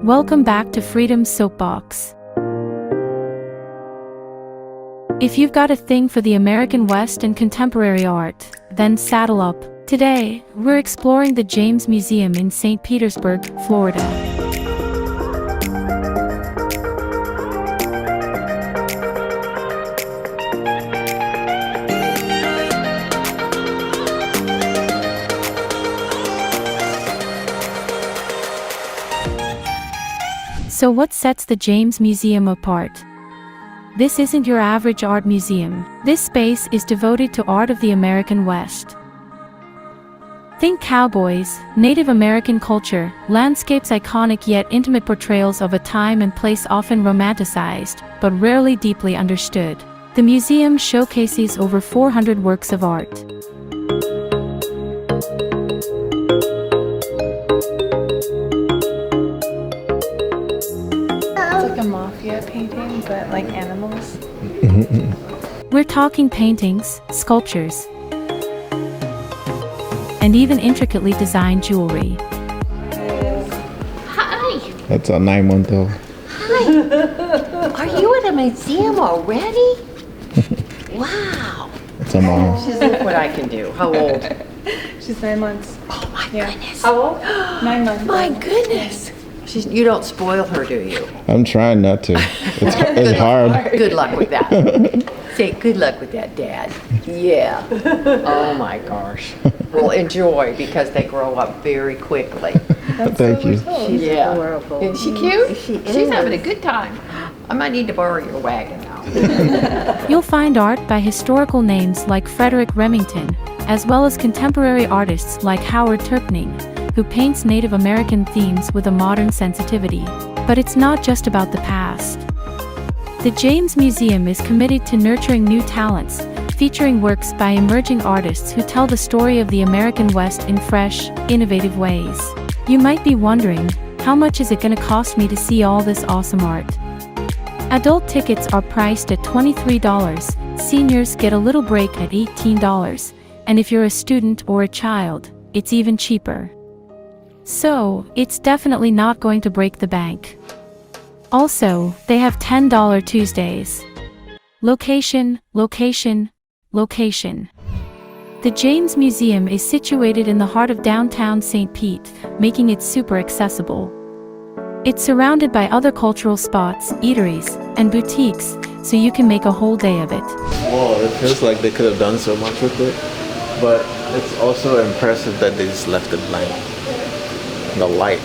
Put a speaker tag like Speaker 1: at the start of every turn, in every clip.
Speaker 1: Welcome back to Freedom's Soapbox. If you've got a thing for the American West and contemporary art, then saddle up. Today, we're exploring the James Museum in St. Petersburg, Florida. So what sets the James Museum apart? This isn't your average art museum. This space is devoted to art of the American West. Think cowboys, Native American culture, landscapes, iconic yet intimate portrayals of a time and place often romanticized, but rarely deeply understood. The museum showcases over 400 works of art.
Speaker 2: Mafia painting, but like animals.
Speaker 1: We're talking paintings, sculptures, and even intricately designed jewelry.
Speaker 3: Hi.
Speaker 4: That's a 9-month-old.
Speaker 3: Hi. Are you at a museum already? Wow.
Speaker 4: It's a mom.
Speaker 3: She's look what I can do. How old?
Speaker 2: She's 9 months.
Speaker 3: Oh my goodness.
Speaker 2: How old? 9 months.
Speaker 3: My goodness. You don't spoil her, do you?
Speaker 4: I'm trying not to. It's hard.
Speaker 3: Good luck with that. Say good luck with that, Dad. Yeah. Oh my gosh. Well, enjoy because they grow up very quickly.
Speaker 4: Thank you.
Speaker 3: She's adorable. Isn't she cute? She's having a good time. I might need to borrow your wagon now.
Speaker 1: You'll find art by historical names like Frederick Remington, as well as contemporary artists like Howard Turpning, who paints Native American themes with a modern sensitivity. But it's not just about the past. The James Museum is committed to nurturing new talents, featuring works by emerging artists who tell the story of the American West in fresh, innovative ways. You might be wondering, how much is it going to cost me to see all this awesome art? Adult tickets are priced at $23, seniors get a little break at $18, and if you're a student or a child, it's even cheaper. So, it's definitely not going to break the bank. Also, they have $10 Tuesdays. Location, location, location. The James Museum is situated in the heart of downtown St. Pete, making it super accessible. It's surrounded by other cultural spots, eateries, and boutiques, so you can make a whole day of it.
Speaker 5: Whoa, it feels like they could have done so much with it, but it's also impressive that they just left it blank. The light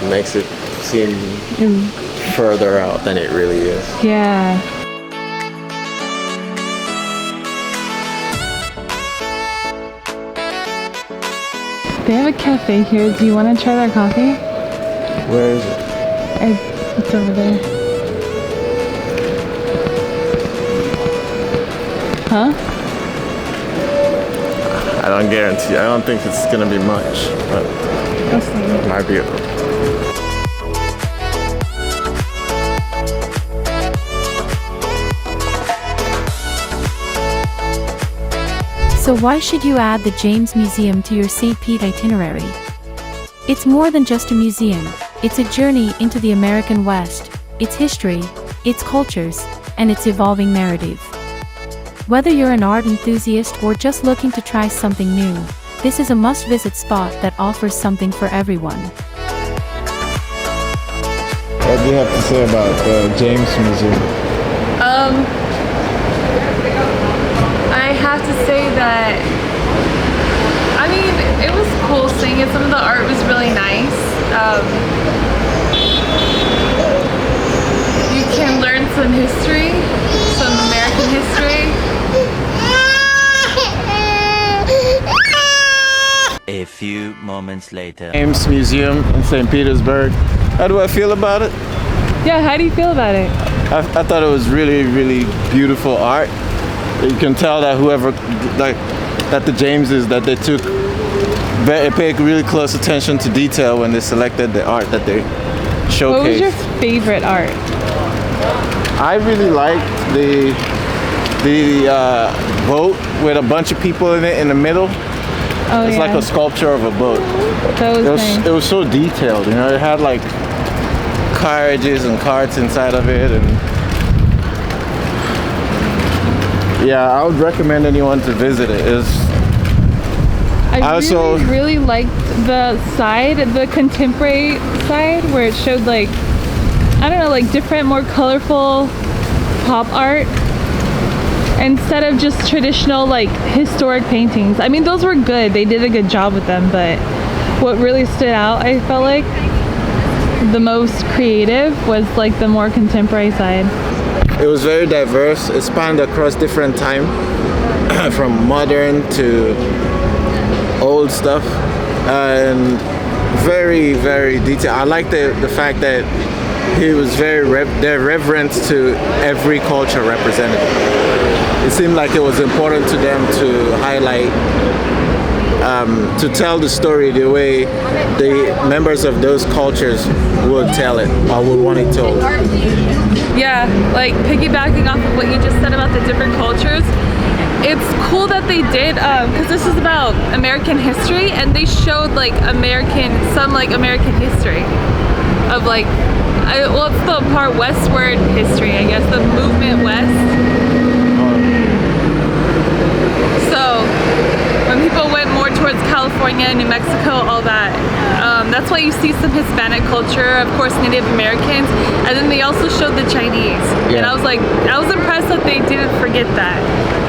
Speaker 5: makes it seem further out than it really is.
Speaker 2: Yeah. They have a cafe here. Do you want to try their coffee?
Speaker 5: Where is it?
Speaker 2: It's over there. Huh?
Speaker 5: I don't guarantee. I don't think it's gonna be much, but it might be.
Speaker 1: So why should you add the James Museum to your St. Pete itinerary? It's more than just a museum. It's a journey into the American West, its history, its cultures, and its evolving narrative. Whether you're an art enthusiast or just looking to try something new, this is a must-visit spot that offers something for everyone.
Speaker 4: What do you have to say about the James Museum?
Speaker 2: I have to say that, I mean, it was cool seeing it. Some of the art was really nice. You can learn some history, some American history.
Speaker 6: A few moments later.
Speaker 5: James Museum in St. Petersburg. How do I feel about it?
Speaker 2: Yeah, how do you feel about it?
Speaker 5: I thought it was really, really beautiful art. You can tell that whoever, that the Jameses, that they paid really close attention to detail when they selected the art that they showcased.
Speaker 2: What was your favorite art?
Speaker 5: I really liked the boat with a bunch of people in it in the middle.
Speaker 2: Oh,
Speaker 5: it's like a sculpture of a boat.
Speaker 2: That was nice.
Speaker 5: It was so detailed, you know. It had like carriages and carts inside of it, and yeah, I would recommend anyone to visit it.
Speaker 2: I
Speaker 5: also
Speaker 2: really liked the contemporary side, where it showed like, I don't know, like different, more colorful pop art instead of just traditional like historic paintings. I mean, those were good. They did a good job with them, but what really stood out, I felt like the most creative, was like the more contemporary side.
Speaker 5: It was very diverse. It spanned across different time, from modern to old stuff, and very, very detailed. I like the fact that he was very reverent to every culture represented. It seemed like it was important to them to highlight, to tell the story the way the members of those cultures would tell it, or would want it told.
Speaker 2: Yeah, like piggybacking off of what you just said about the different cultures, it's cool that they did, because this is about American history, and they showed like some American history of like, well, it's the part westward history, I guess, the movement west. So when people went more towards California, New Mexico, all that, that's why you see some Hispanic culture, of course Native Americans, and then they also showed the Chinese.
Speaker 5: Yeah.
Speaker 2: And I was impressed that they didn't forget that.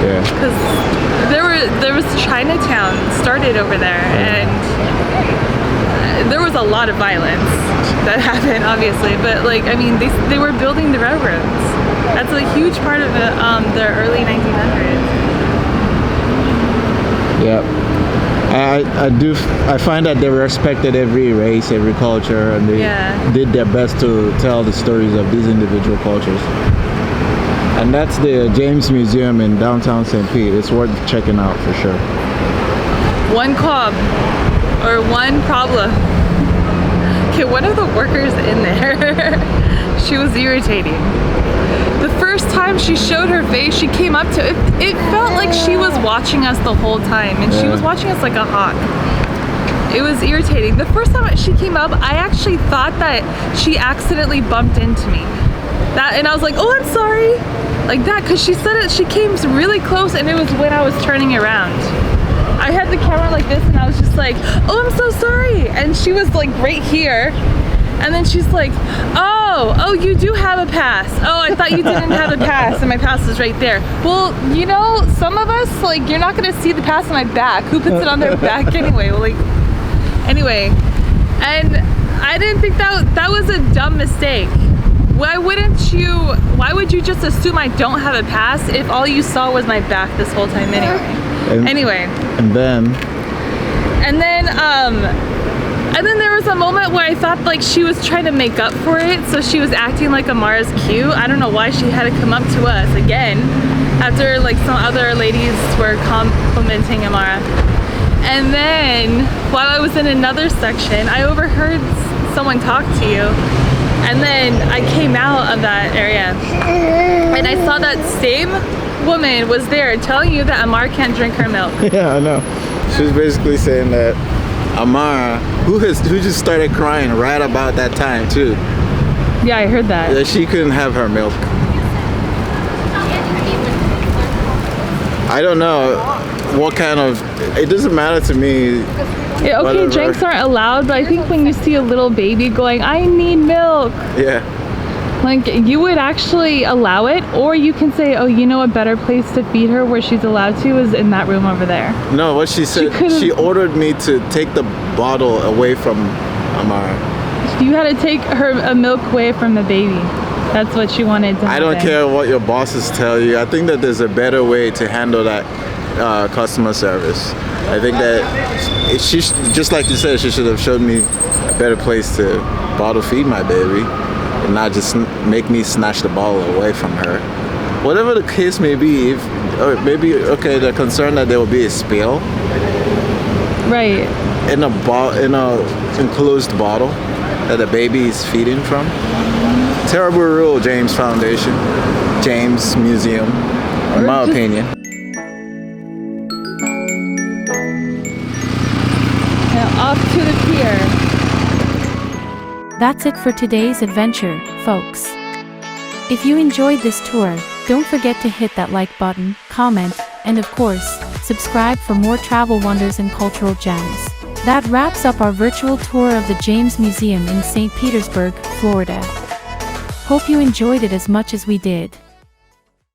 Speaker 5: Yeah.
Speaker 2: Because there was Chinatown started over there, and there was a lot of violence that happened, obviously, but like, I mean, they were building the railroads. That's a huge part of the early 1900s.
Speaker 5: Yeah. I find that they respected every race, every culture, and they did their best to tell the stories of these individual cultures. And that's the James Museum in downtown St. Pete. It's worth checking out for sure.
Speaker 2: One qualm, or one problem. Okay, one of the workers in there, she was irritating. The first time she showed her face, she came up to it. It felt like she was watching us the whole time, and she was watching us like a hawk. It was irritating. The first time she came up, I actually thought that she accidentally bumped into me. And I was like, oh, I'm sorry. Like that, because she said it, she came really close, and it was when I was turning around. I had the camera like this, and I was just like, oh, I'm so sorry. And she was like right here. And then she's like, oh, you do have a pass. Oh, I thought you didn't have a pass, and my pass is right there. Well, you know, some of us, like, you're not gonna see the pass on my back. Who puts it on their back anyway? Well, like, anyway. And I didn't think that was a dumb mistake. Why would you just assume I don't have a pass if all you saw was my back this whole time anyway? And then there was a moment where I thought like she was trying to make up for it, so she was acting like Amara's cute. I don't know why she had to come up to us again after like some other ladies were complimenting Amara. And then while I was in another section, I overheard someone talk to you. And then I came out of that area and I saw that same woman was there telling you that Amara can't drink her milk.
Speaker 5: Yeah, I know. She was basically saying that Amara, who just started crying right about that time too.
Speaker 2: Yeah, I heard that.
Speaker 5: That she couldn't have her milk. I don't know what kind of, it doesn't matter to me.
Speaker 2: Yeah, okay,
Speaker 5: whatever.
Speaker 2: drinks aren't allowed, but I think when you see a little baby going, I need milk.
Speaker 5: Yeah.
Speaker 2: Like, you would actually allow it, or you can say, oh, you know, a better place to feed her where she's allowed to is in that room over there.
Speaker 5: No, what she said, she ordered me to take the bottle away from Amara.
Speaker 2: You had to take her milk away from the baby. That's what she wanted to happen.
Speaker 5: I don't care what your bosses tell you. I think that there's a better way to handle that customer service. I think that she, just like you said, she should have showed me a better place to bottle feed my baby and not just make me snatch the bottle away from her. Whatever the case may be, okay, they're concerned that there will be a spill.
Speaker 2: Right.
Speaker 5: In a enclosed bottle that the baby is feeding from. Terrible rule, James Foundation, James Museum, in my opinion.
Speaker 2: Now off to the pier.
Speaker 1: That's it for today's adventure, folks. If you enjoyed this tour, don't forget to hit that like button, comment, and of course, subscribe for more travel wonders and cultural gems. That wraps up our virtual tour of the James Museum in St. Petersburg, Florida. Hope you enjoyed it as much as we did.